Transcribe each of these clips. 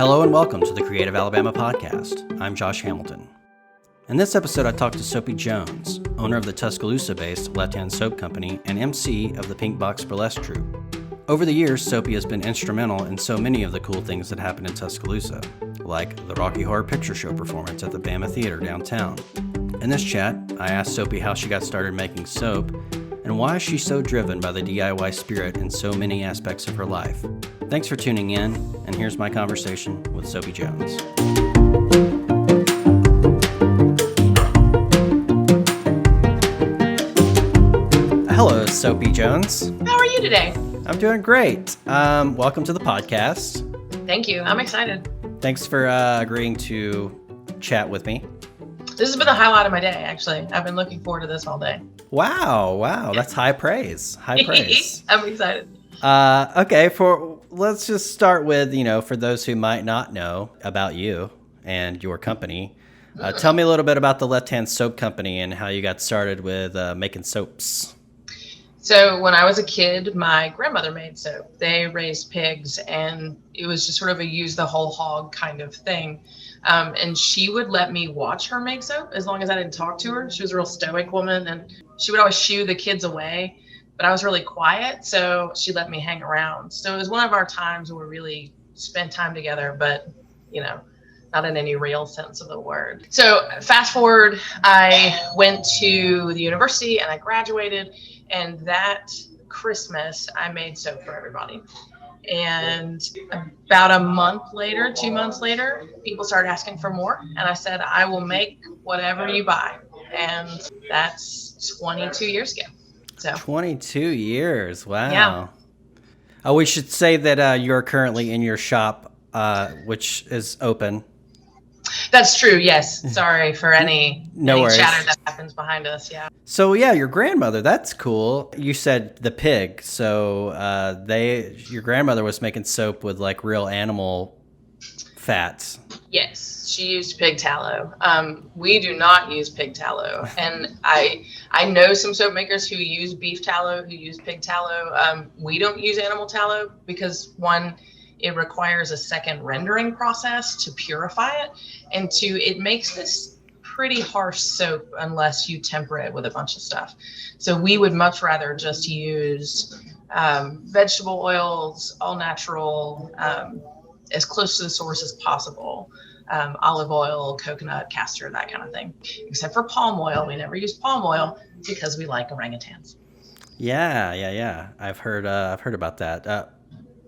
Hello and welcome to the Creative Alabama Podcast. I'm Josh Hamilton. In this episode, I talked to Soapy Jones, owner of the Tuscaloosa-based Left Hand Soap Company and MC of the Pink Box Burlesque Troupe. Over the years, Soapy has been instrumental in so many of the cool things that happen in Tuscaloosa, like the Rocky Horror Picture Show performance at the Bama Theater downtown. In this chat, I asked Soapy how she got started making soap and why she's so driven by the DIY spirit in so many aspects of her life. Thanks for tuning in, and here's my conversation with Soapy Jones. Hello, Soapy Jones. How are you today? I'm doing great. Welcome to the podcast. Thank you. I'm excited. Thanks for agreeing to chat with me. This has been the highlight of my day, actually. I've been looking forward to this all day. Wow. That's high praise. High praise. I'm excited. Okay, let's just start with, for those who might not know about you and your company, tell me a little bit about the Left Hand Soap Company and how you got started with making soaps. So when I was a kid, my grandmother made soap. They raised pigs, and it was just sort of a use the whole hog kind of thing. And she would let me watch her make soap as long as I didn't talk to her. She was a real stoic woman, and she would always shoo the kids away. But I was really quiet, so she let me hang around. So it was one of our times where we really spent time together, but, not in any real sense of the word. So fast forward, I went to the university and I graduated, and that Christmas I made soap for everybody. And about a month later, 2 months later, people started asking for more. And I said, I will make whatever you buy. And that's 22 years ago. So 22 years. Wow. Yeah. Oh, we should say that you're currently in your shop, which is open. That's true. Yes. Sorry for any worries. chatter that happens behind us. Yeah. So yeah, your grandmother, that's cool. You said the pig. So your grandmother was making soap with like real animal fats. Yes, she used pig tallow. We do not use pig tallow. And I know some soap makers who use beef tallow, who use pig tallow. We don't use animal tallow because, one, it requires a second rendering process to purify it. And two, it makes this pretty harsh soap unless you temper it with a bunch of stuff. So we would much rather just use vegetable oils, all natural, as close to the source as possible. Olive oil, coconut, castor, that kind of thing. Except for palm oil. We never use palm oil because we like orangutans. Yeah. I've heard about that.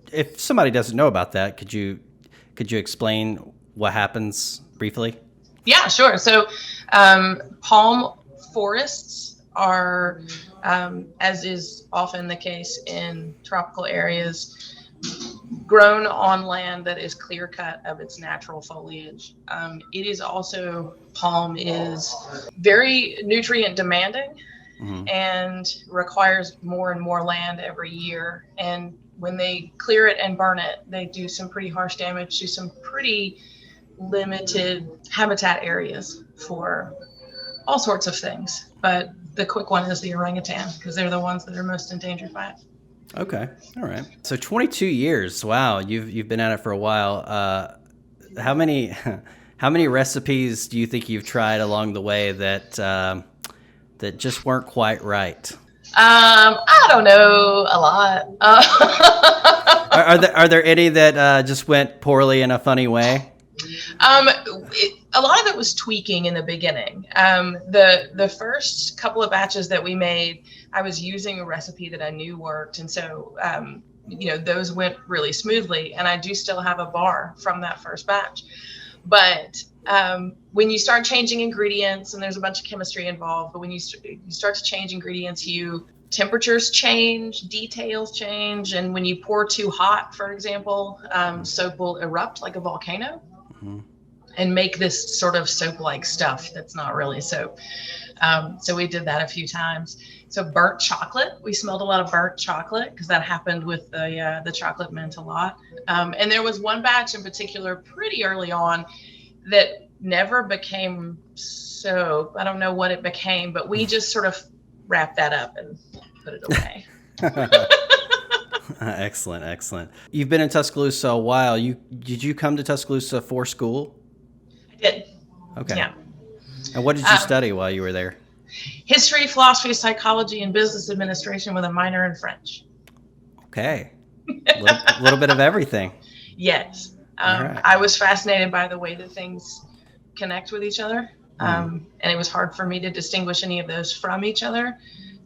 If somebody doesn't know about that, could you explain what happens briefly? Yeah, sure. So palm forests are, as is often the case in tropical areas, grown on land that is clear cut of its natural foliage. Palm is very nutrient demanding. Mm-hmm. And requires more and more land every year. And when they clear it and burn it, they do some pretty harsh damage to some pretty limited habitat areas for all sorts of things. But the quick one is the orangutan, because they're the ones that are most endangered by it. Okay. All right. So 22 years. Wow. You've been at it for a while. How many recipes do you think you've tried along the way that just weren't quite right? I don't know, a lot. Are there any that just went poorly in a funny way? A lot of it was tweaking in the beginning. The first couple of batches that we made, I was using a recipe that I knew worked. And so, those went really smoothly. And I do still have a bar from that first batch. But when you start changing ingredients, and there's a bunch of chemistry involved, but when you start to change ingredients, temperatures change, details change. And when you pour too hot, for example, soap will erupt like a volcano. Mm-hmm. And make this sort of soap-like stuff that's not really soap. So we did that a few times. So burnt chocolate, we smelled a lot of burnt chocolate because that happened with the chocolate mint a lot. And there was one batch in particular pretty early on that never became soap. I don't know what it became, but we just sort of wrapped that up and put it away. Excellent, excellent. You've been in Tuscaloosa a while. Did you come to Tuscaloosa for school? I did. Okay. Yeah. And what did you study while you were there? History, philosophy, psychology, and business administration with a minor in French. Okay. A little bit of everything. Yes. All right. I was fascinated by the way that things connect with each other. And it was hard for me to distinguish any of those from each other.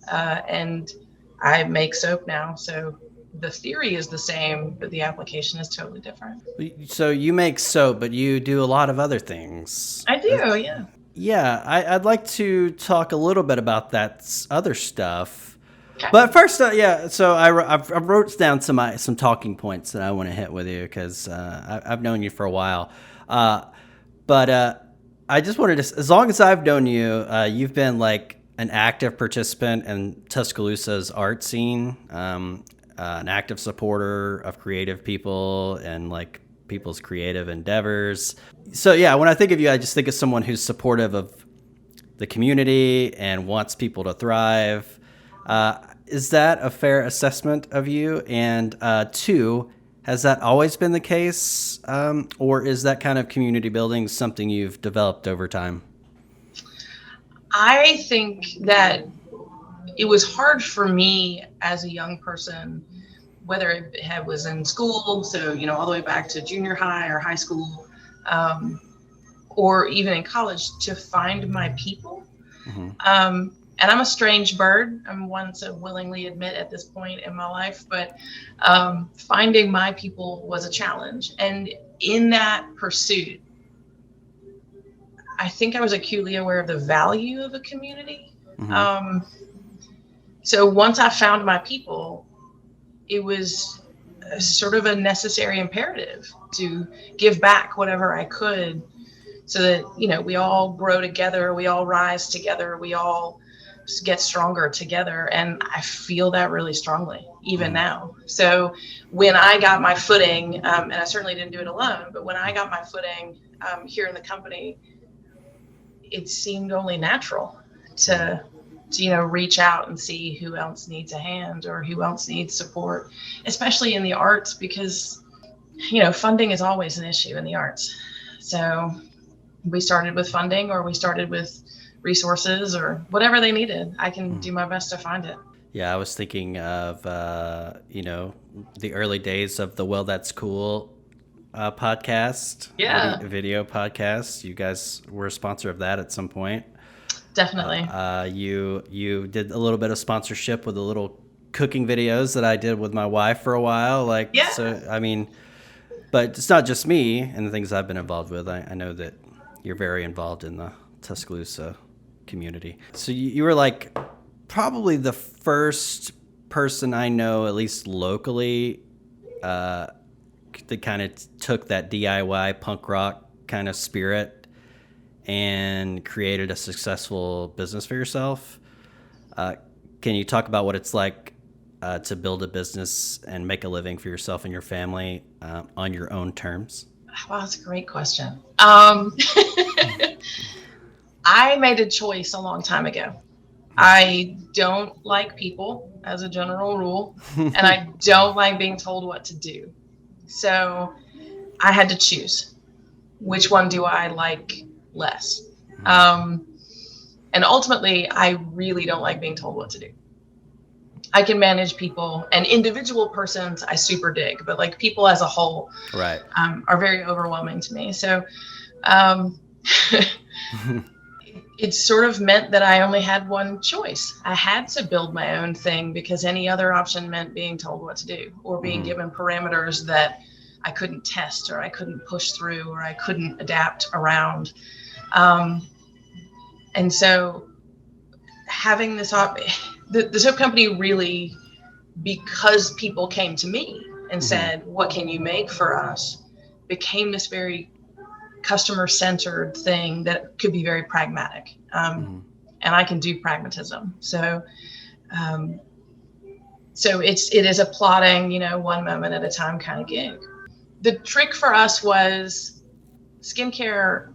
And I make soap now, so the theory is the same, but the application is totally different. So you make soap, but you do a lot of other things. I do, yeah. Yeah, I'd like to talk a little bit about that other stuff. Okay. But first, so I wrote down some talking points that I want to hit with you because I've known you for a while. But I just wanted to, as long as I've known you, you've been like an active participant in Tuscaloosa's art scene, an active supporter of creative people and like people's creative endeavors. So yeah, when I think of you, I just think of someone who's supportive of the community and wants people to thrive. Is that a fair assessment of you? And two, has that always been the case? Or is that kind of community building something you've developed over time? I think that it was hard for me as a young person, whether it was in school, so, all the way back to junior high or high school, or even in college, to find my people. Mm-hmm. And I'm a strange bird. I'm one to willingly admit at this point in my life, but finding my people was a challenge. And in that pursuit, I think I was acutely aware of the value of a community. Mm-hmm. So once I found my people, it was sort of a necessary imperative to give back whatever I could so that, we all grow together, we all rise together, we all get stronger together. And I feel that really strongly, even now. So when I got my footing, and I certainly didn't do it alone, but when I got my footing here in the company, it seemed only natural to reach out and see who else needs a hand or who else needs support, especially in the arts, because, funding is always an issue in the arts. So we started with funding, or we started with resources, or whatever they needed. I can do my best to find it. Yeah, I was thinking of, the early days of the Well, That's Cool podcast. Yeah. Video podcast. You guys were a sponsor of that at some point. Definitely. You did a little bit of sponsorship with the little cooking videos that I did with my wife for a while. But it's not just me and the things I've been involved with. I know that you're very involved in the Tuscaloosa community. So you were like probably the first person I know, at least locally, that kind of took that DIY punk rock kind of spirit and created a successful business for yourself. Can you talk about what it's like to build a business and make a living for yourself and your family on your own terms? Wow, that's a great question. I made a choice a long time ago. I don't like people as a general rule, and I don't like being told what to do. So I had to choose, which one do I like less? And ultimately, I really don't like being told what to do. I can manage people, and individual persons I super dig, but like people as a whole, right, are very overwhelming to me. So it sort of meant that I only had one choice. I had to build my own thing because any other option meant being told what to do or being given parameters that I couldn't test or I couldn't push through or I couldn't adapt around. And so having this, the soap company really, because people came to me and said, what can you make for us, became this very customer-centered thing that could be very pragmatic. And I can do pragmatism. So it is a plodding, one moment at a time kind of gig. The trick for us was skincare,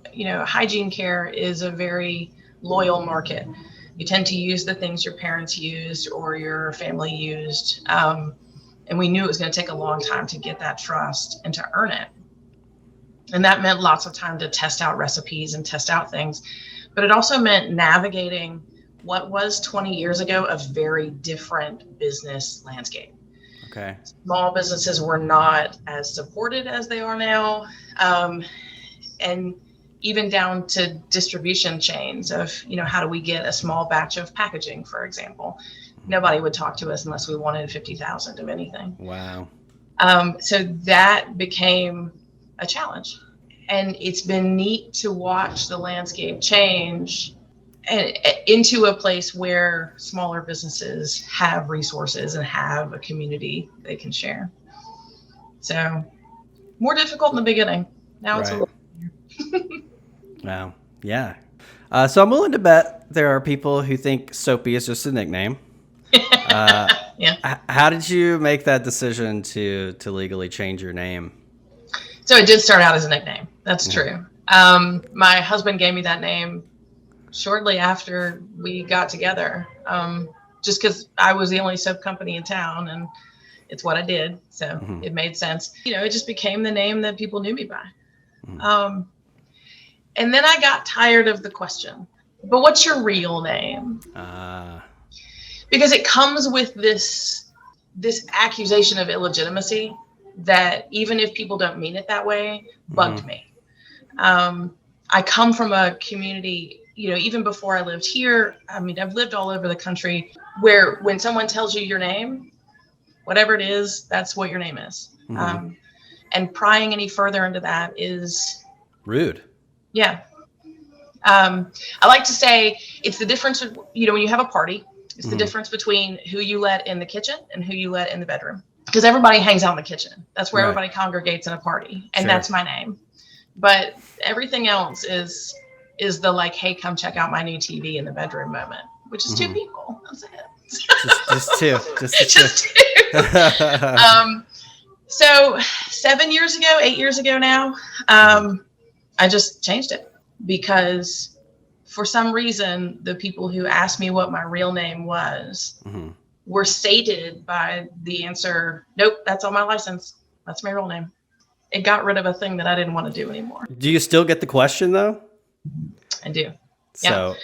hygiene care is a very loyal market. You tend to use the things your parents used or your family used. And we knew it was going to take a long time to get that trust and to earn it. And that meant lots of time to test out recipes and test out things. But it also meant navigating what was 20 years ago a very different business landscape. Okay. Small businesses were not as supported as they are now. And even down to distribution chains of, how do we get a small batch of packaging, for example? Nobody would talk to us unless we wanted 50,000 of anything. Wow. So that became a challenge. And it's been neat to watch the landscape change into a place where smaller businesses have resources and have a community they can share. So more difficult in the beginning. Now it's a little Wow. Yeah. So I'm willing to bet there are people who think Soapy is just a nickname. Yeah. How did you make that decision to legally change your name? So it did start out as a nickname. That's true. My husband gave me that name shortly after we got together, just because I was the only soap company in town and it's what I did. So it made sense. It just became the name that people knew me by. And then I got tired of the question, but what's your real name? Because it comes with this accusation of illegitimacy that even if people don't mean it that way, bugged me. I come from a community, even before I lived here, I've lived all over the country where when someone tells you your name, whatever it is, that's what your name is. And prying any further into that is rude. Yeah. I like to say it's the difference, when you have a party, it's the difference between who you let in the kitchen and who you let in the bedroom. Because everybody hangs out in the kitchen. That's where everybody congregates in a party. And that's my name. But everything else is the like, hey, come check out my new TV in the bedroom moment, which is two people. That's it. Just two. Just two. So 8 years ago now, I just changed it because for some reason, the people who asked me what my real name was were sated by the answer, nope, that's on my license. That's my real name. It got rid of a thing that I didn't want to do anymore. Do you still get the question though? I do. So.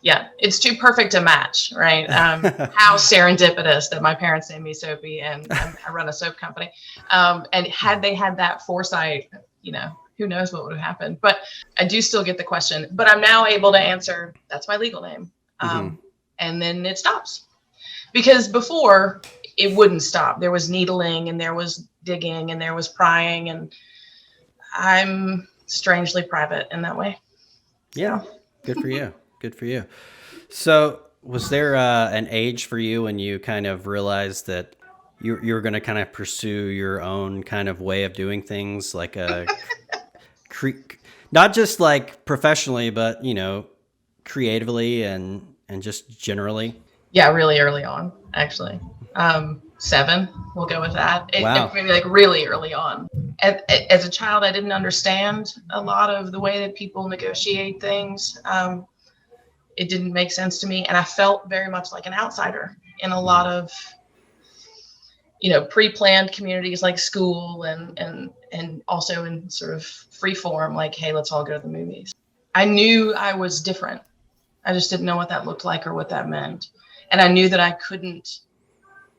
Yeah, it's too perfect a match, right? How serendipitous that my parents named me Soapy and I run a soap company. And had they had that foresight, who knows what would have happened. But I do still get the question. But I'm now able to answer, that's my legal name. And then it stops. Because before, it wouldn't stop. There was needling and there was digging and there was prying. And I'm strangely private in that way. Yeah, good for you. Good for you. So was there an age for you when you kind of realized that you were going to kind of pursue your own kind of way of doing things, like a not just like professionally, but creatively and just generally? Yeah, really early on, actually. 7, we'll go with that. Wow. Maybe like really early on. As a child, I didn't understand a lot of the way that people negotiate things. It didn't make sense to me. And I felt very much like an outsider in a lot of, pre-planned communities like school and also in sort of free form, like, hey, let's all go to the movies. I knew I was different. I just didn't know what that looked like or what that meant. And I knew that I couldn't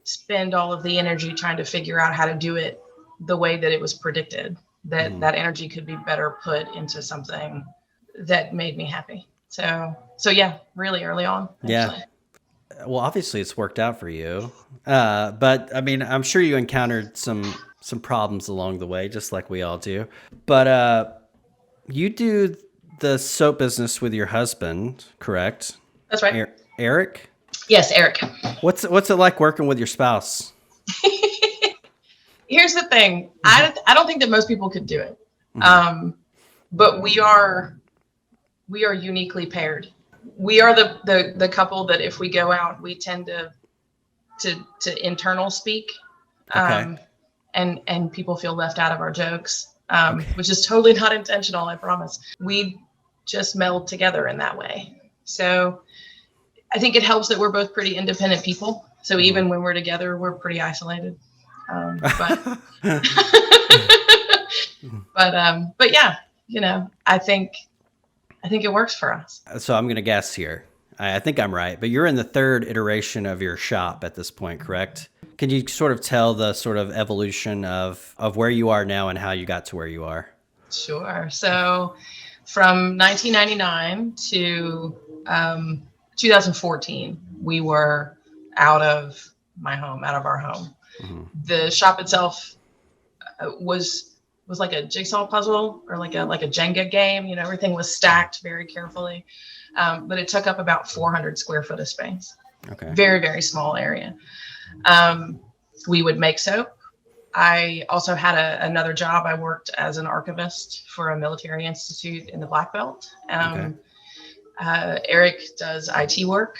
spend all of the energy trying to figure out how to do it the way that it was predicted, that energy could be better put into something that made me happy. So yeah, really early on. Actually. Yeah. Well, obviously it's worked out for you. But I'm sure you encountered some problems along the way, just like we all do. But you do the soap business with your husband, correct? That's right. Eric? Yes, Eric. What's it like working with your spouse? Here's the thing. I don't think that most people could do it. But we are uniquely paired. We are the couple that if we go out, we tend to internal speak, and people feel left out of our jokes, which is totally not intentional, I promise. We just meld together in that way. So I think it helps that we're both pretty independent people. So even when we're together, we're pretty isolated. But but yeah, I think it works for us. So I'm going to guess here. I think I'm right, but you're in the third iteration of your shop at this point, correct? Can you sort of tell the sort of evolution of where you are now and how you got to where you are? Sure. So from 1999 to 2014, we were out of our home. Mm-hmm. The shop itself was like a jigsaw puzzle or like a Jenga game. Everything was stacked very carefully, but it took up about 400 square foot of space. Okay. Very, very small area. We would make soap. I also had another job. I worked as an archivist for a military institute in the Black Belt. Okay. Eric does IT work,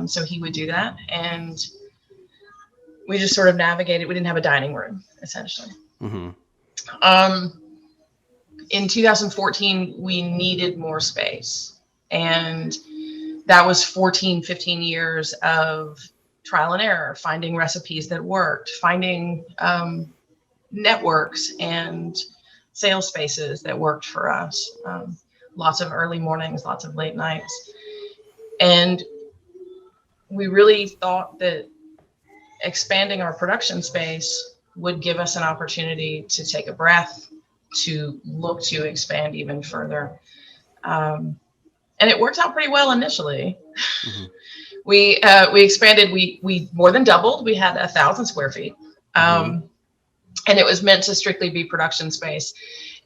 so he would do that. And we just sort of navigated. We didn't have a dining room, essentially. Mm-hmm. In 2014, we needed more space. And that was 15 years of trial and error, finding recipes that worked, finding networks and sales spaces that worked for us. Lots of early mornings, lots of late nights. And we really thought that expanding our production space would give us an opportunity to take a breath, to look to expand even further. And it worked out pretty well initially. Mm-hmm. We expanded, we more than doubled. We had 1,000 square feet. Mm-hmm. And it was meant to strictly be production space.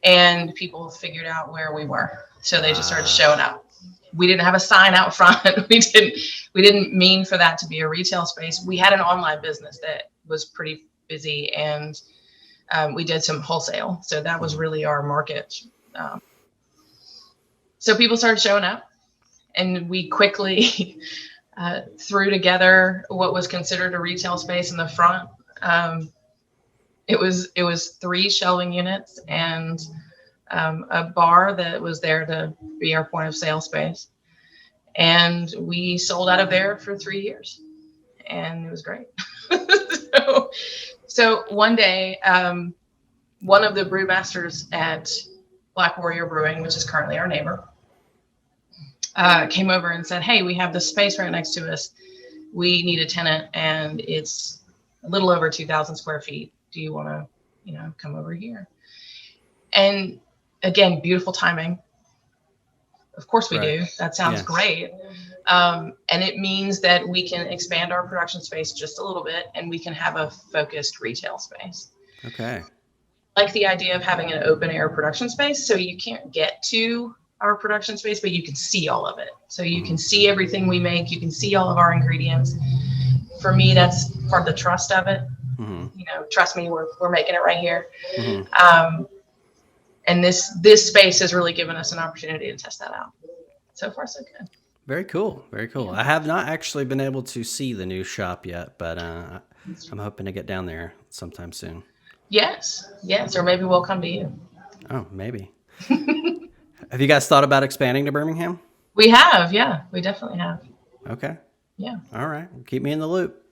And people figured out where we were. So they just started showing up. We didn't have a sign out front. We didn't mean for that to be a retail space. We had an online business that was pretty busy, and we did some wholesale. So that was really our market. So people started showing up, and we quickly threw together what was considered a retail space in the front. It was 3 shelving units and a bar that was there to be our point of sale space. And we sold out of there for 3 years, and it was great. So one day, one of the brewmasters at Black Warrior Brewing, which is currently our neighbor, came over and said, "Hey, we have this space right next to us. We need a tenant, and it's a little over 2,000 square feet. Do you want to, come over here?" And again, beautiful timing. Of course we do. That sounds great. And it means that we can expand our production space just a little bit, and we can have a focused retail space. Okay. Like the idea of having an open air production space. So you can't get to our production space, but you can see all of it. So you can see everything we make. You can see all of our ingredients. For me, that's part of the trust of it. Mm-hmm. Trust me, we're making it right here. Mm-hmm. And this space has really given us an opportunity to test that out. So far, so good. Very cool. Very cool. Yeah. I have not actually been able to see the new shop yet, but I'm hoping to get down there sometime soon. Yes. Or maybe we'll come to you. Oh, maybe. Have you guys thought about expanding to Birmingham? We have. Yeah, we definitely have. Okay. Yeah. All right. Keep me in the loop.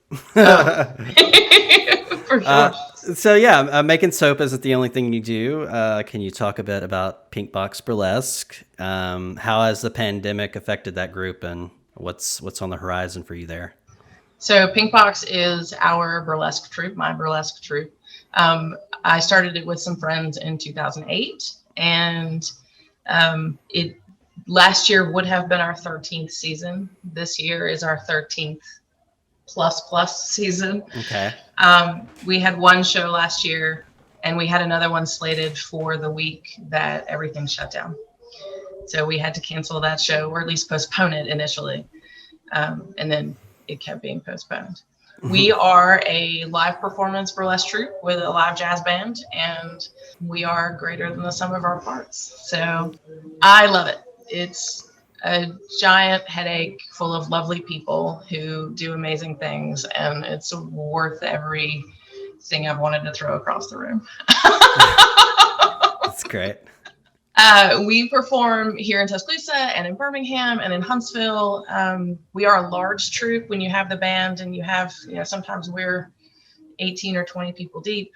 For sure. So making soap isn't the only thing you do. Can you talk a bit about Pink Box Burlesque? How has the pandemic affected that group, and what's on the horizon for you there? So Pink Box is our burlesque troupe, my burlesque troupe. I started it with some friends in 2008, and it last year would have been our 13th season. This year is our 13th plus season. Okay. We had one show last year, and we had another one slated for the week that everything shut down. So we had to cancel that show, or at least postpone it initially. And then it kept being postponed. Mm-hmm. We are a live performance burlesque troupe with a live jazz band, and we are greater than the sum of our parts. So I love it. It's a giant headache full of lovely people who do amazing things, and it's worth everything I've wanted to throw across the room. That's great. We perform here in Tuscaloosa and in Birmingham and in Huntsville. We are a large troupe when you have the band, and you have, sometimes we're 18 or 20 people deep.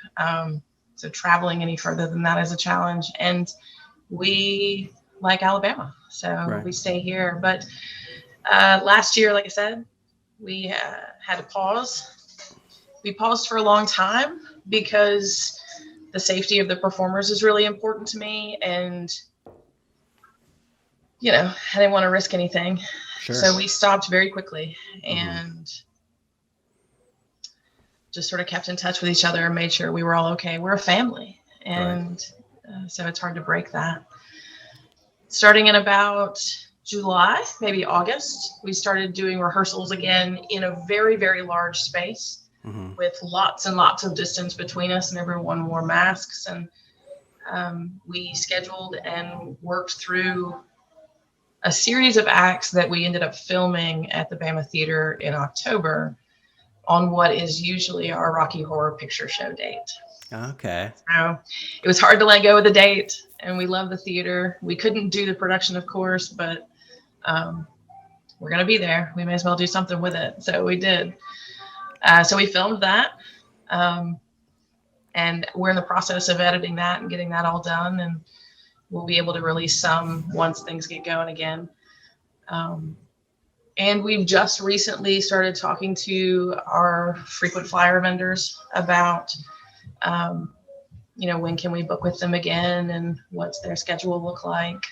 So traveling any further than that is a challenge. And we like Alabama, so we stay here. But last year, like I said, we had a pause. We paused for a long time because the safety of the performers is really important to me. And, I didn't want to risk anything. Sure. So we stopped very quickly and just sort of kept in touch with each other and made sure we were all okay. We're a family. And so it's hard to break that. Starting in about July, maybe August, we started doing rehearsals again in a very, very large space with lots and lots of distance between us, and everyone wore masks. And we scheduled and worked through a series of acts that we ended up filming at the Bama Theater in October on what is usually our Rocky Horror Picture Show date. Okay. So it was hard to let go of the date, and we love the theater. We couldn't do the production, of course, but we're going to be there. We may as well do something with it. So we did. So we filmed that. And we're in the process of editing that and getting that all done. And we'll be able to release some once things get going again. And we've just recently started talking to our frequent flyer vendors about, when can we book with them again and what's their schedule look like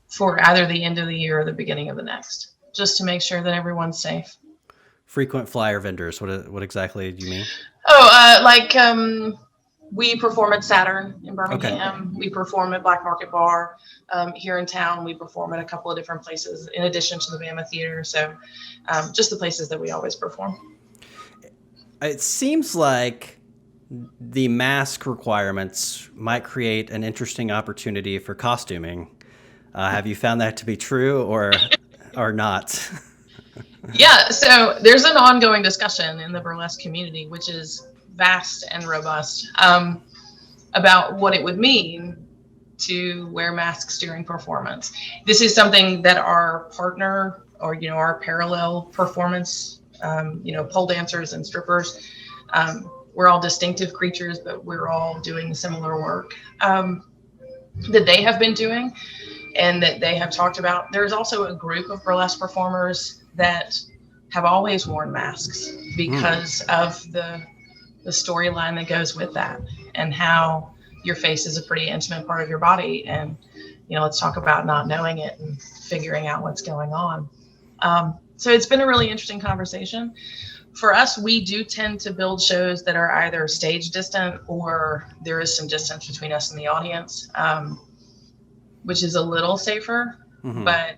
for either the end of the year or the beginning of the next, just to make sure that everyone's safe. Frequent flyer vendors. What exactly do you mean? We perform at Saturn in Birmingham. Okay. We perform at Black Market Bar here in town. We perform at a couple of different places in addition to the Bama Theater. So just the places that we always perform. It seems like the mask requirements might create an interesting opportunity for costuming. Have you found that to be true or not? Yeah, so there's an ongoing discussion in the burlesque community, which is vast and robust, about what it would mean to wear masks during performance. This is something that our partner or, our parallel performance, pole dancers and strippers, we're all distinctive creatures, but we're all doing similar work that they have been doing and that they have talked about. There's also a group of burlesque performers that have always worn masks because of the storyline that goes with that and how your face is a pretty intimate part of your body. And, let's talk about not knowing it and figuring out what's going on. So it's been a really interesting conversation. For us, we do tend to build shows that are either stage distant or there is some distance between us and the audience, which is a little safer. But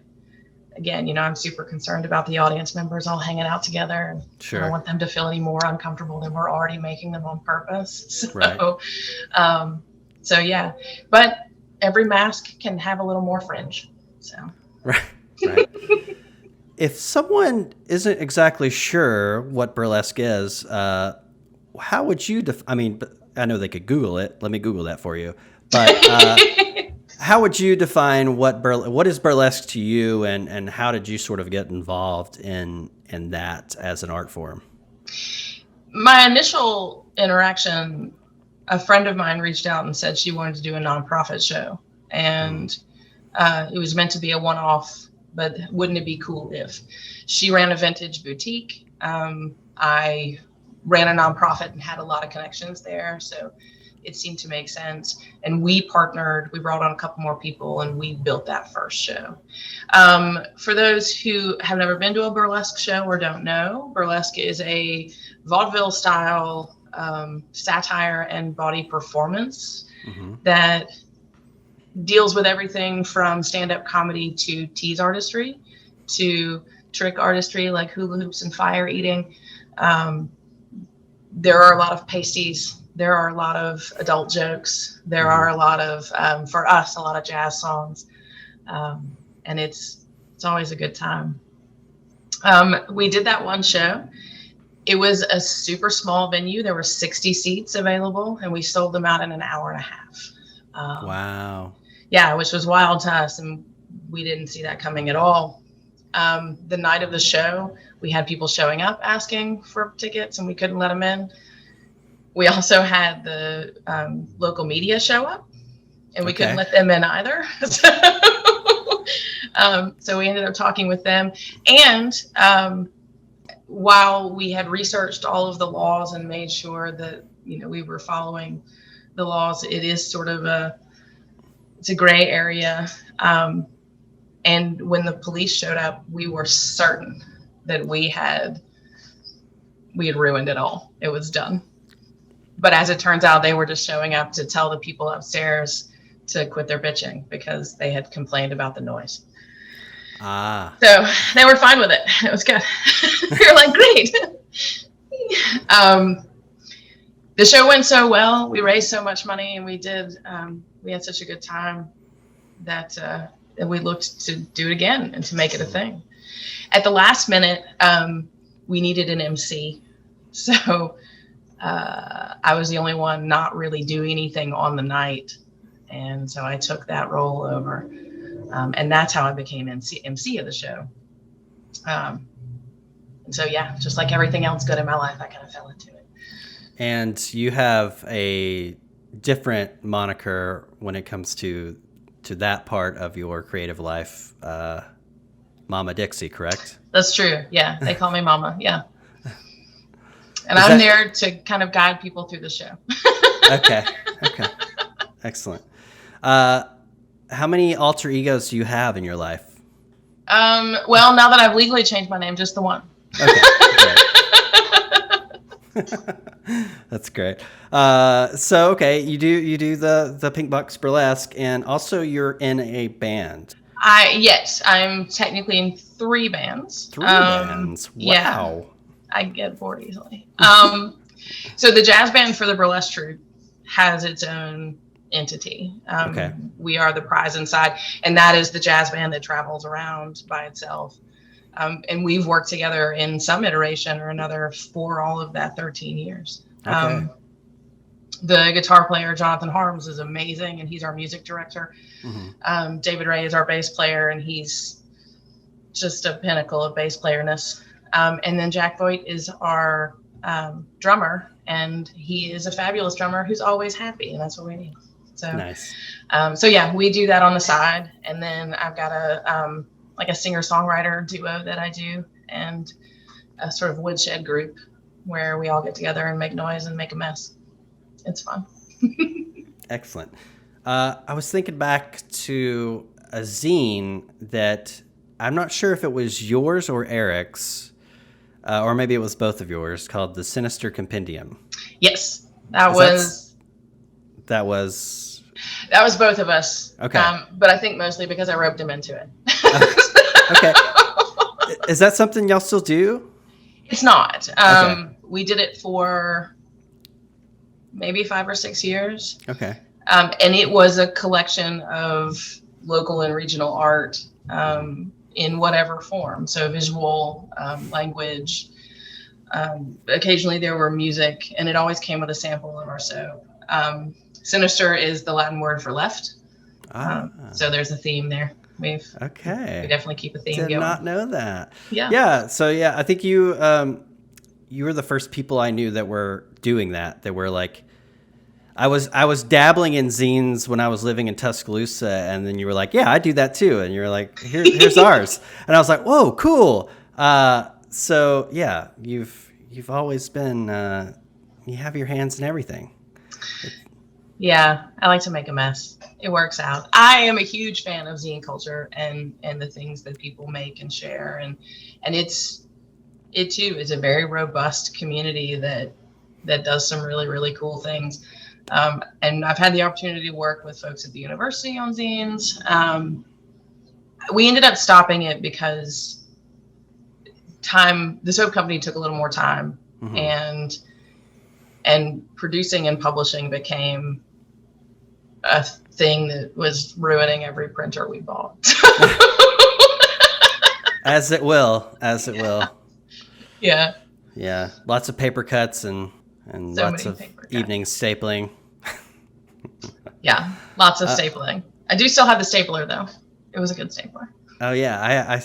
again, I'm super concerned about the audience members all hanging out together. And I don't want them to feel any more uncomfortable than we're already making them on purpose. So yeah, but every mask can have a little more fringe. So right. If someone isn't exactly sure what burlesque is, how would you I know they could Google it. Let me Google that for you. But how would you define what is burlesque to you, and how did you sort of get involved in that as an art form? My initial interaction, a friend of mine reached out and said she wanted to do a nonprofit show, and it was meant to be a one-off, but wouldn't it be cool if? She ran a vintage boutique. I ran a nonprofit and had a lot of connections there, so it seemed to make sense. And we partnered, we brought on a couple more people, and we built that first show. For those who have never been to a burlesque show or don't know, burlesque is a vaudeville style satire and body performance that deals with everything from stand-up comedy to tease artistry to trick artistry like hula hoops and fire eating. There are a lot of pasties. There are a lot of adult jokes. There are a lot of, for us, a lot of jazz songs. And it's always a good time. We did that one show. It was a super small venue. There were 60 seats available, and we sold them out in an hour and a half. Wow. Yeah, which was wild to us, and we didn't see that coming at all. The night of the show, we had people showing up asking for tickets, and we couldn't let them in. We also had the local media show up, and we couldn't let them in either. So we ended up talking with them. And while we had researched all of the laws and made sure that, we were following the laws, it is sort of it's a gray area. And when the police showed up, we were certain that we had ruined it all. It was done. But as it turns out, they were just showing up to tell the people upstairs to quit their bitching because they had complained about the noise. So they were fine with it. It was good. We were like, great. The show went so well. We raised so much money, and we had such a good time that we looked to do it again and to make it a thing. At the last minute, we needed an MC. So I was the only one not really doing anything on the night. And so I took that role over. And that's how I became MC of the show. And so, yeah, just like everything else good in my life, I kind of fell into it. And you have a different moniker when it comes to that part of your creative life, Mama Dixie, correct? That's true. Yeah, they call me Mama. Yeah. And I'm there to kind of guide people through the show. Okay. Excellent. How many alter egos do you have in your life? Well, now that I've legally changed my name, just the one. Okay. That's great. So, okay, you do the Pink Box Burlesque, and also you're in a band. Yes, I'm technically in 3 bands. 3 bands. Wow. Yeah, I get bored easily. So the jazz band for the Burlesque Troupe has its own entity. We are the prize inside, and that is the jazz band that travels around by itself. And we've worked together in some iteration or another for all of that 13 years. Okay. The guitar player, Jonathan Harms, is amazing, and he's our music director. Mm-hmm. David Ray is our bass player, and he's just a pinnacle of bass playerness. And then Jack Voigt is our drummer, and he is a fabulous drummer who's always happy, and that's what we need. So nice. So yeah, we do that on the side, and then I've got a singer-songwriter duo that I do, and a sort of woodshed group where we all get together and make noise and make a mess. It's fun. Excellent. I was thinking back to a zine that I'm not sure if it was yours or Eric's, or maybe it was both of yours, called The Sinister Compendium. Yes, that was both of us. Okay. But I think mostly because I roped him into it. Okay. Is that something y'all still do? It's not. Okay. We did it for maybe 5 or 6 years. Okay. And it was a collection of local and regional art in whatever form. So visual, language. Occasionally there were music, and it always came with a sample of our soap. Sinister is the Latin word for left. So there's a theme there. We definitely keep a theme going. Did not know that. Yeah. Yeah. So yeah, I think you were the first people I knew that were doing that. That were like, I was dabbling in zines when I was living in Tuscaloosa, and then you were like, yeah, I do that too, and you were like, here's ours, and I was like, whoa, cool. So yeah, you've always been you have your hands in everything. Yeah, I like to make a mess. It works out. I am a huge fan of zine culture and the things that people make and share, and it too is a very robust community that does some really, really cool things. And I've had the opportunity to work with folks at the university on zines. We ended up stopping it because the soap company took a little more time, mm-hmm. and producing and publishing became a thing that was ruining every printer we bought. As it will. Yeah. Yeah. Lots of paper cuts and so lots of evening stapling. Yeah. Lots of stapling. I do still have the stapler though. It was a good stapler. Oh yeah,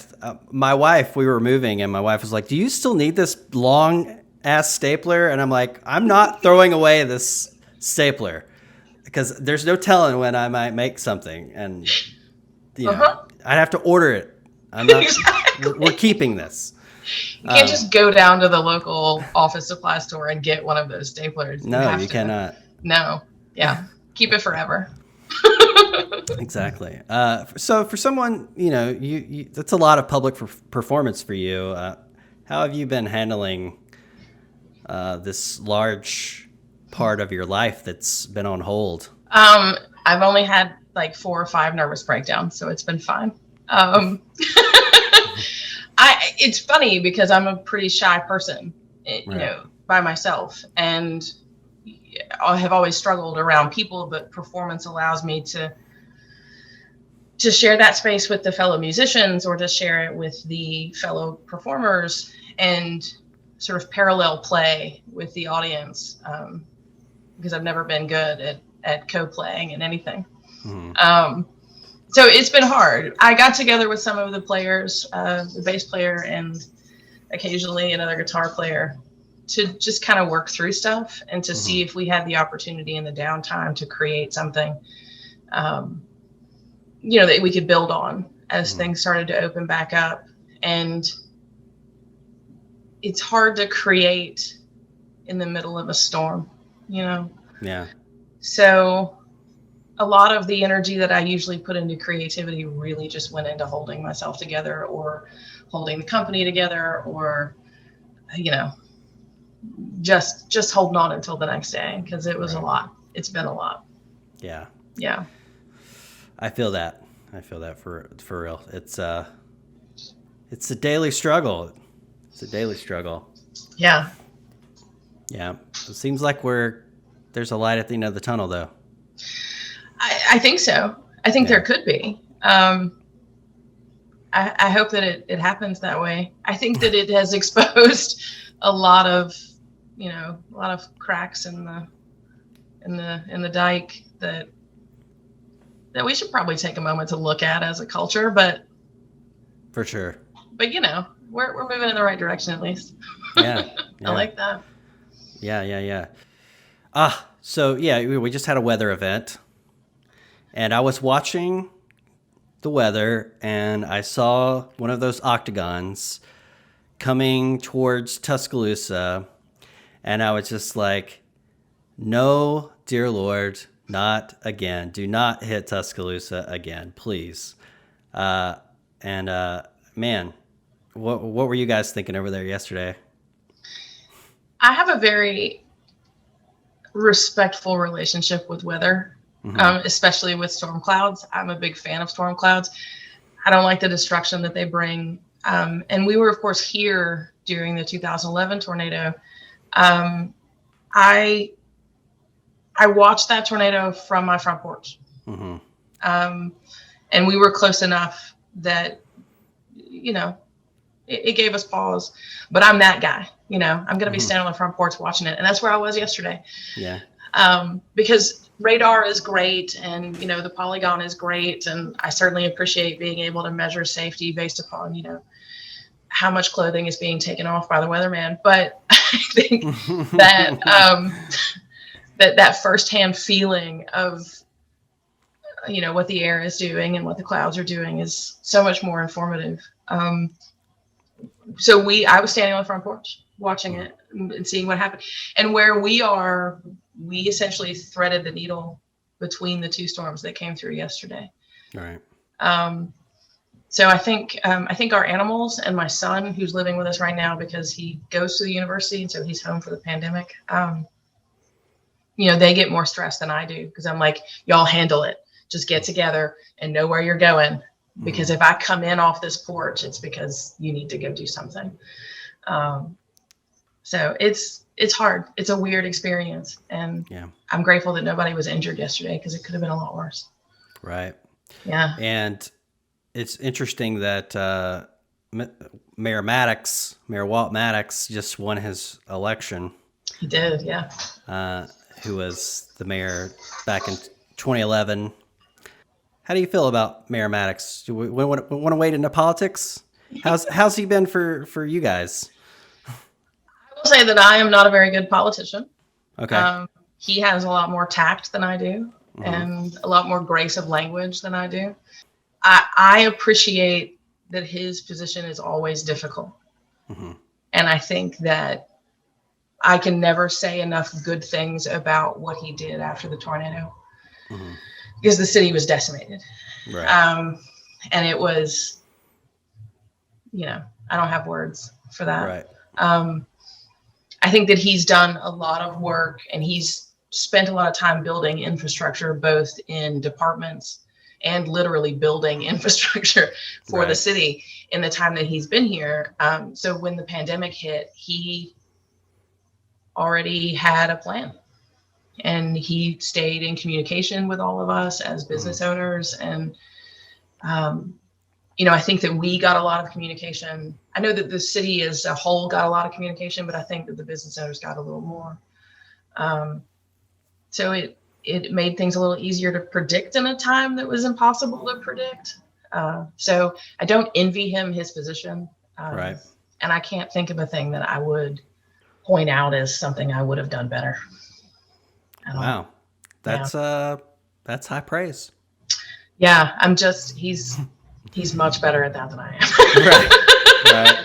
my wife, we were moving, and my wife was like, "Do you still need this long ass stapler?" And I'm like, "I'm not throwing away this stapler because there's no telling when I might make something, and I'd have to order it. I'm not. Exactly. We're keeping this. You can't just go down to the local office supply store and get one of those staplers. No, you cannot. No, yeah, keep it forever. Exactly. So for someone, you that's a lot of public performance for you. How have you been handling this large part of your life that's been on hold? I've only had like 4 or 5 nervous breakdowns, so it's been fine. It's funny because I'm a pretty shy person, by myself, and I have always struggled around people, but performance allows me to share that space with the fellow musicians or to share it with the fellow performers and sort of parallel play with the audience, because I've never been good at co-playing in anything. Mm-hmm. So it's been hard. I got together with some of the players, the bass player and occasionally another guitar player, to just kind of work through stuff and to see if we had the opportunity in the downtime to create something, that we could build on as things started to open back up. And it's hard to create in the middle of a storm, Yeah. So a lot of the energy that I usually put into creativity really just went into holding myself together or holding the company together or, just holding on until the next day, because it was a lot. It's been a lot. Yeah. Yeah. I feel that for real. It's a daily struggle. It's a daily struggle. Yeah. Yeah. It seems like there's a light at the end of the tunnel, though. I think so. I think there could be. I hope that it happens that way. I think that it has exposed a lot of cracks in the dike that we should probably take a moment to look at as a culture. But for sure. But we're moving in the right direction at least. Yeah. I like that. Yeah. So we just had a weather event. And I was watching the weather, and I saw one of those octagons coming towards Tuscaloosa, and I was just like, no, dear Lord, not again. Do not hit Tuscaloosa again, please. Man, what were you guys thinking over there yesterday? I have a very respectful relationship with weather. Especially with storm clouds. I'm a big fan of storm clouds. I don't like the destruction that they bring. And we were, of course, here during the 2011 tornado. I watched that tornado from my front porch. Mm-hmm. And we were close enough that, it gave us pause. But I'm that guy, I'm going to be standing on the front porch watching it. And that's where I was yesterday. Yeah. Because radar is great and, the polygon is great. And I certainly appreciate being able to measure safety based upon, how much clothing is being taken off by the weatherman. But I think that that firsthand feeling of, what the air is doing and what the clouds are doing is so much more informative. So I was standing on the front porch watching it and seeing what happened. And where we are, we essentially threaded the needle between the 2 storms that came through yesterday. All right. So I think our animals and my son, who's living with us right now because he goes to the university and so he's home for the pandemic, they get more stressed than I do because I'm like, y'all handle it. Just get together and know where you're going. Because if I come in off this porch, it's because you need to go do something. So it's hard. It's a weird experience. And I'm grateful that nobody was injured yesterday because it could have been a lot worse. Right. Yeah. And it's interesting that Mayor Walt Maddox just won his election. He did, yeah. Who was the mayor back in 2011. How do you feel about Mayor Maddox? Do we want to wade into politics? How's he been for you guys? I will say that I am not a very good politician. Okay. He has a lot more tact than I do, and a lot more grace of language than I do. I appreciate that his position is always difficult. And I think that I can never say enough good things about what he did after the tornado, because the city was decimated. Right. And it was, I don't have words for that. Right. I think that he's done a lot of work, and he's spent a lot of time building infrastructure, both in departments and literally building infrastructure for the city in the time that he's been here. So when the pandemic hit, he already had a plan, and he stayed in communication with all of us as business owners. And, I think that we got a lot of communication. I know that the city as a whole got a lot of communication, but I think that the business owners got a little more. So it made things a little easier to predict in a time that was impossible to predict. So I don't envy him his position. Right. And I can't think of a thing that I would point out as something I would have done better. Wow. That's high praise. Yeah. He's much better at that than I Right.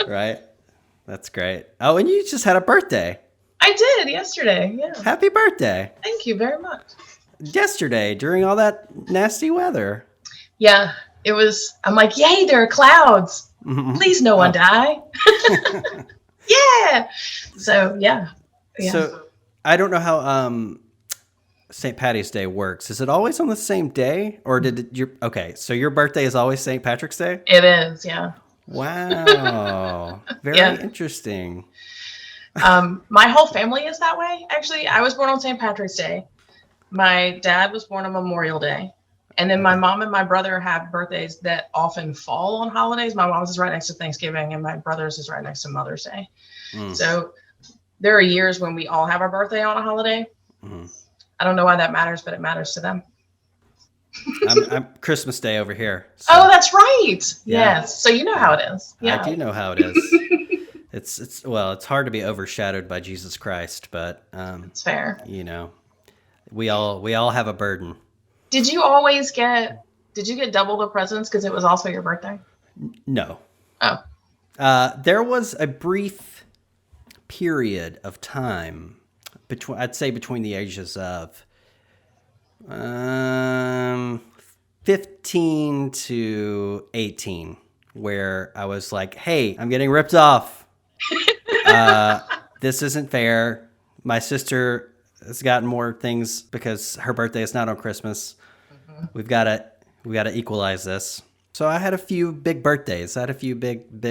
am. Right. That's great. Oh, and you just had a birthday. I did yesterday. Yeah. Happy birthday. Thank you very much. Yesterday, during all that nasty weather. Yeah, it was. I'm like, yay, there are clouds. Please, no one die. Yeah. So, yeah. So, I don't know how St. Patty's Day works. Is it always on the same day, or so your birthday is always St. Patrick's Day? It is, yeah. Wow. Very interesting. My whole family is that way. Actually, I was born on St. Patrick's Day. My dad was born on Memorial Day. And then my mom and my brother have birthdays that often fall on holidays. My mom's is right next to Thanksgiving, and my brother's is right next to Mother's Day. So there are years when we all have our birthday on a holiday. I don't know why that matters, but it matters to them. I'm Christmas Day over here. So. Oh, that's right. Yeah. Yes. So you know how it is. Yeah. I do know how it is. It's hard to be overshadowed by Jesus Christ, but it's fair. We all have a burden. Did you get double the presents because it was also your birthday? No. Oh. There was a brief period of time between the ages of 15 to 18 where I was like, hey, I'm getting ripped off. This isn't fair. My sister has gotten more things because her birthday is not on Christmas. We got to equalize this. So I had a few big birthdays. I had a few big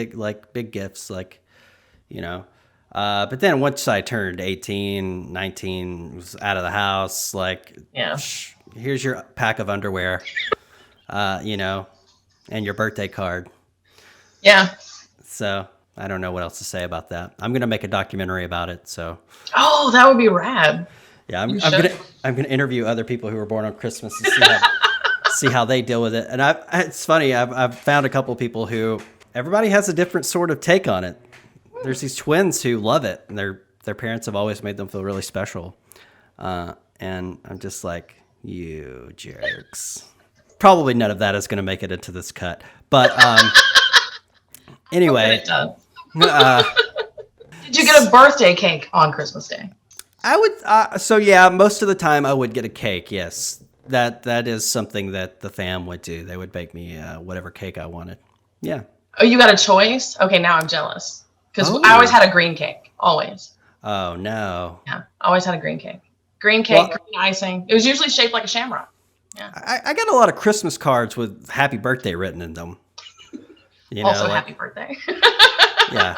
gifts, but then once I turned 18, 19, was out of the house, here's your pack of underwear, and your birthday card. Yeah. So I don't know what else to say about that. I'm going to make a documentary about it. So. Oh, that would be rad. Yeah. I'm going to interview other people who were born on Christmas and see how they deal with it. And it's funny. I've found a couple of people who everybody has a different sort of take on it. There's these twins who love it, and their parents have always made them feel really special. And I'm just like, you jerks. Probably none of that is going to make it into this cut. But anyway. Did you get a birthday cake on Christmas Day? I would. Most of the time I would get a cake. Yes, that is something that the fam would do. They would bake me whatever cake I wanted. Yeah. Oh, you got a choice? Okay, now I'm jealous. Because I always had a green cake. Always. Oh, no. Yeah, I always had a green cake. Green cake, green icing. It was usually shaped like a shamrock. Yeah. I got a lot of Christmas cards with happy birthday written in them. Happy birthday. Yeah.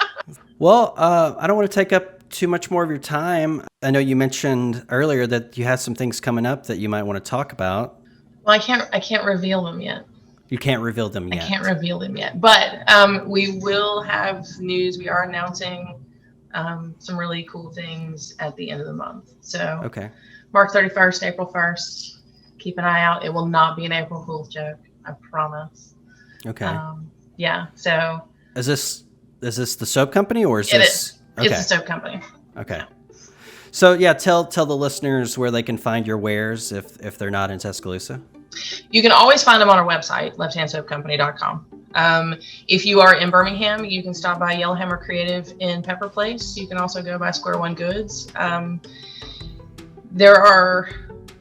Well, I don't want to take up too much more of your time. I know you mentioned earlier that you have some things coming up that you might want to talk about. Well, I can't reveal them yet. You can't reveal them yet. I can't reveal them yet, but we will have news. We are announcing some really cool things at the end of the month. So okay, March 31st, April 1st, keep an eye out. It will not be an April Fool's joke. I promise. Okay. Yeah. So is this the soap company or is it this? Is. Okay. It's a soap company. Okay. So yeah, tell the listeners where they can find your wares if they're not in Tuscaloosa. You can always find them on our website, lefthandsoapcompany.com. If you are in Birmingham, you can stop by Yellowhammer Creative in Pepper Place. You can also go by Square One Goods. There are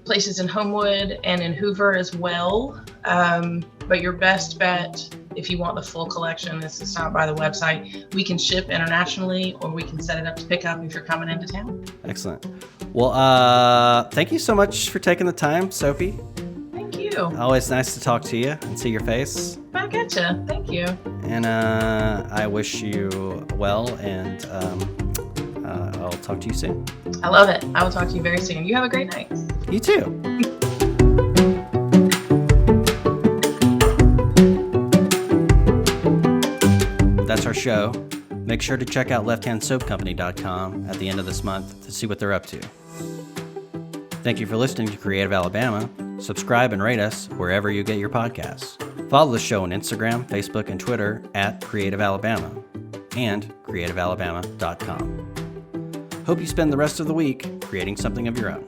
places in Homewood and in Hoover as well. But your best bet, if you want the full collection, is to stop by the website. We can ship internationally, or we can set it up to pick up if you're coming into town. Excellent. Well, thank you so much for taking the time, Soapy. Thank you. Always nice to talk to you and see your face. Back at you. Thank you. And I wish you well, and I'll talk to you soon. I love it. I will talk to you very soon. You have a great night. You too. That's our show. Make sure to check out lefthandsoapcompany.com at the end of this month to see what they're up to. Thank you for listening to Creative Alabama. Subscribe and rate us wherever you get your podcasts. Follow the show on Instagram, Facebook, and Twitter at Creative Alabama and creativealabama.com. Hope you spend the rest of the week creating something of your own.